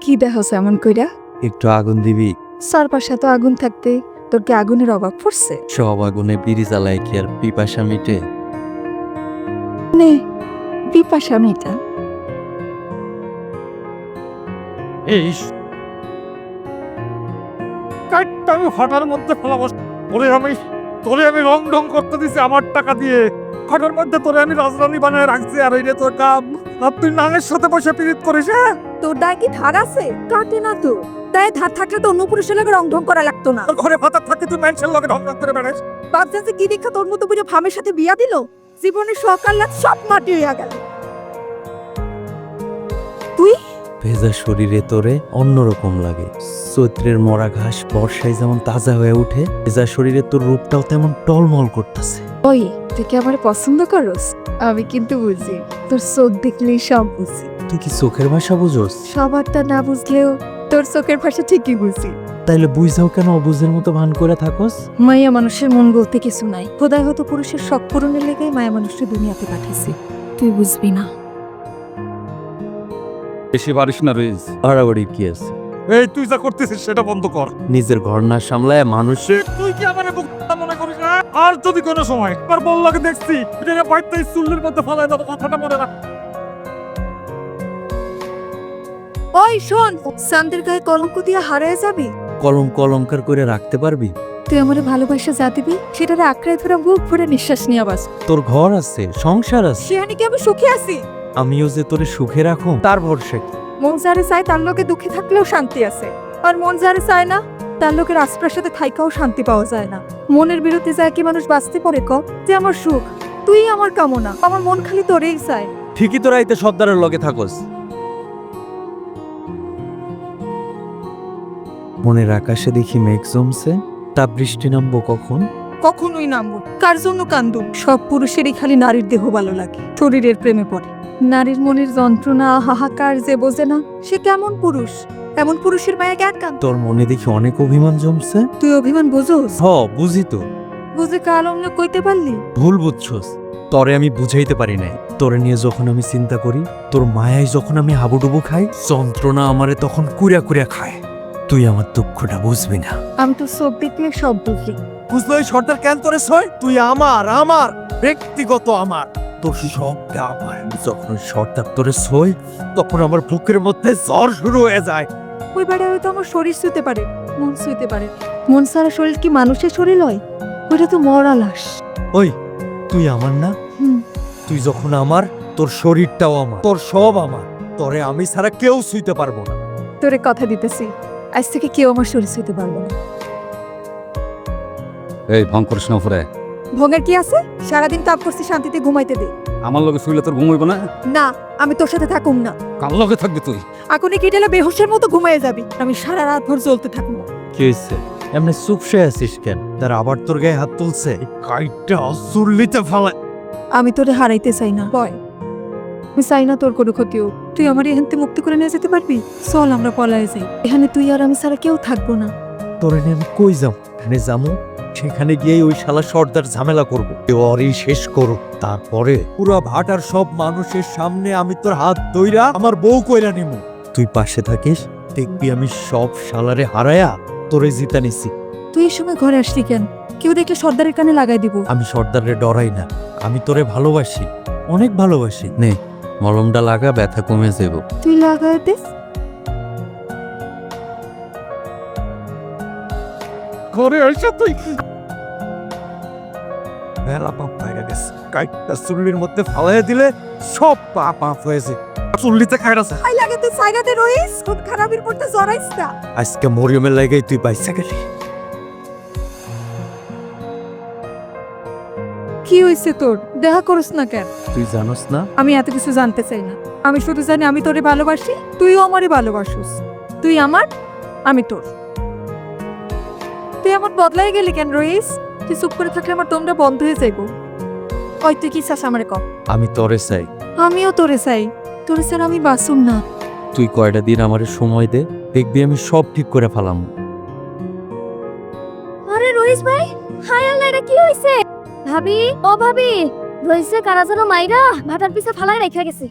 কি দেখাস এমন কইরা? একটু আগুন দিবি? চারপাশে তো আগুন থাকতে তোর কি আগুনের অভাব পড়ছে? সব আগুনে বিড়ি জ্বালায় কি আর পিপাসা মিটে? নে পিপাসা মেটা। এই কাইটটা আমি ফাটার মধ্যে ফেলাবো। তোরে আমি রং ঢং করতে দিছি আমার টাকা দিয়ে। ফাটার মধ্যে তোরে আমি রাজরানী বানায় রাখছি, আর এই তোর কাম। আর তুই নাঙের সাথে বসে পীড়িত করিস। হ্যাঁ, তোর দায় কি ধার আছে? কাটে না তো। তাই ধার থাকলে তো অন্য পুরুষের লগে রং ঢং করা লাগতো না। তোর ঘরে ফাটার থাকে তুই মানুষের লগে ঢং ঢং করে বেড়াস। বাচ্চা যে কি দীক্ষা তোর মতো বুঝে ফামের সাথে বিয়া দিল, জীবনের সকাল রাত সব মাটি হইয়া গেল। তুই ভেজা শরীরে তোরে অন্যরকম লাগে। চৈত্রের মরা ঘাস বর্ষায় যেমন তাজা হয়ে উঠে, ভেজা শরীরে তোর রূপটাও তেমন টলমল করতেছে। ওই তুই কি আমার পছন্দ করস? আমি কিন্তু বুঝি, তোর চোখ দেখলেই সব বুঝি। তুই কি চোখের ভাষা বুঝোস? সবারটা না বুঝলেও তোর চোখের ভাষা ঠিকই বুঝি। তাইলে বুঝাও কেন অবুঝের মতো ভান করে থাকস? মায়া মানুষের মন বলতে কিছু নাই। খোদাই হয়তো পুরুষের শখ পূরণের লেগে মায়া মানুষকে দুনিয়াতে পাঠাইছে। তুই বুঝবি না। বেশি পারিস না রেজ। বাড়াবাড়ির কি আছে? এই তুই যা করতেছিস সেটা বন্ধ কর। নিজের ঘর না সামলায় মানুষের তুই কি আমার মনে করিস না? আর যদি কোনো সময় একবার বললাকে দেখছি এটা বাইতে চুল্লির মধ্যে ফেলায় দেবো, কথাটা মনে রাখ। ওই শোন, সামদের গায়ে কলঙ্ক দিয়ে হারিয়ে যাবি। কলঙ্কার করে রাখতে পারবি? তুই আমার ভালোবাসা যা দিবি সেটারে আঁকড়ায় ধরে বুক ভরে নিঃশ্বাস নিয়ে বাস। তোর ঘর আছে, সংসার আছে, সেখানে কি আমি সুখী আছি? আমিও যে তোরে সুখে রাখো তার ভরসা কি? মন যারে চায় তার লোকে দুঃখে থাকলেও শান্তি আছে, আর মন যারে চায় না তার লোকের রাজপ্রাসাদে থাইকাও শান্তি পাওয়া যায় না। মনের বিরুদ্ধে যায় কি মানুষ বাঁচতে পারে? ক যে আমার সুখ, তুই আমার কামনা, আমার মন খালি তোরেই চায়। ঠিকই তোরা এতে সর্দারের লগে থাকস। মনের আকাশে দেখি মেঘ জমছে, তা বৃষ্টি নামবো কখন? কখনোই নামবো। কার জন্য কান্দু? সব পুরুষেরই খালি নারীর দেহ ভালো লাগে, শরীরের প্রেমে পড়ে। নারীর মনের যন্ত্রণা হাহাকার যে বোঝে না, সে কেমন পুরুষ? এমন পুরুষের মায়া জ্ঞান কান। তোর মনে দেখি অনেক অভিমান জমছে। তুই অভিমান বুঝোস? বুঝি তো। বুঝে কাল অন্য কইতে পারলি? ভুল বুঝছস। তরে আমি বুঝাইতে পারি নাই। তোরে নিয়ে যখন আমি চিন্তা করি, তোর মায়ায় যখন আমি হাবুডুবু খাই, যন্ত্রণা আমারে তখন কুড়া কুড়া খায়। তুই আমার দুঃখটা বুঝবি না। আমি তো চোখ দেখলে সব বুঝি। বুঝলো এই সর্দার কেন তোরে ছয়? তুই আমার ব্যক্তিগত আমার। তোর সবটা আমার। যখন সর্দার তোরে ছয়, তখন আমার বুকের মধ্যে জ্বর শুরু হয়ে যায়। ওই বাড়ি হয়তো আমার শরীর শুতে পারে, মন শুতে পারে। মন সারা শরীর কি মানুষের শরীর হয়? ওইটা তো মরা লাশ। ওই তুই আমার না? তুই যখন আমার, তোর শরীরটাও আমার, তোর সব আমার। তোরে আমি ছাড়া কেউ ছুঁইতে পারবো না। তোরে কথা দিতেছি, আজ থেকে কেউ আমার শরীর শুতে পারবো না। এই ভং করিস না উপরে। ভঙ্গের কি আছে? সারাদিন তাপ করছি, শান্তিতে ঘুমাইতে দে। আমার লগে শুইলে তোর ঘুম হইব না? না, আমি তোর সাথে থাকুম না। কার লগে থাকবি তুই? এখনই কেটেলে বেহুশের মতো ঘুমাইয়ে যাবি, আমি সারা রাত ভর জ্বলতে থাকবো। কি হয়েছে? এমনি চুপসে আছিস কেন? তার আবার তোর গায়ে হাত তুলছে? কাইটটা চুল্লিতে ফেলায়। আমি তোরে হারাইতে চাই না, বয়। আমি চাই না তোর কোনো ক্ষতি হোক। তুই আমার এখান থেকে মুক্তি করে নিয়ে যেতে পারবি? চল আমরা পলায় যাই। এখানে তুই আর আমি ছাড়া কেউ থাকবো না। তোরে নিয়ে আমি কই যাম? এখানে যামু, সেখানে গিয়ে ওই শালা সর্দার ঝামেলা করবো, ওরই শেষ করুক। তারপরে পুরো ভাটার সব মানুষের সামনে আমি তোর হাত ধইরা আমার বউ কইরা নিমু। তুই পাশে থাকিস, দেখবি আমি সব শালারে হারায়া তোরে জিতা নিছি। তুই এই সময় ঘরে আসলি কেন? কেউ দেখলে সর্দারের কানে লাগাই দিব। আমি সর্দারে ডরাই না, আমি তোরে ভালোবাসি, অনেক ভালোবাসি। নে মলমটা লাগা, ব্যথা কমে যাব। তুই লাগাই দে। ঘরে এসে তুই মেলা পাপ পাইয়া গেছে। কাইটটা চুল্লির মধ্যে ফালাইয়া দিলে সব পাপ হয়েছে। চুল্লিতে খাইরাছে। আই লাগে তুই সাইরাতে রইস, খুব খারাপের পড়তে জড়াইস না। আজকে মরিয়মের লাগাই তুই বাইসা গেলি। কি হইছে তোর? দেখা করস না কেন? তুই জানোস না? আমি এত কিছু জানতে চাই না। আমি শুধু জানি আমি তোরে ভালোবাসি, তুইও আমারে ভালোবাসিস। তুই আমার, আমি তোর। তুই এমন বদলাই গেলি কেন রইস? তুই চুপ করে থাকলে আমার দমটা বন্ধ হয়ে যাইব। ওই তুই কি চাস আমারে কম? আমি তোরে চাই। আমিও তোরে চাই। তোরে ছাড়া আমি বাসুম না। তুই কয়টা দিন আমারে সময় দে, দেখবি আমি সব ঠিক করে ফেলাম। আরে রইস ভাই, হায় আল্লাহ, এটা কি হইছে? ভাবি, ও ভাবি, রইসে কারা যেন মাইরা ভাটার পিছে ফালাই রেখে গেছে।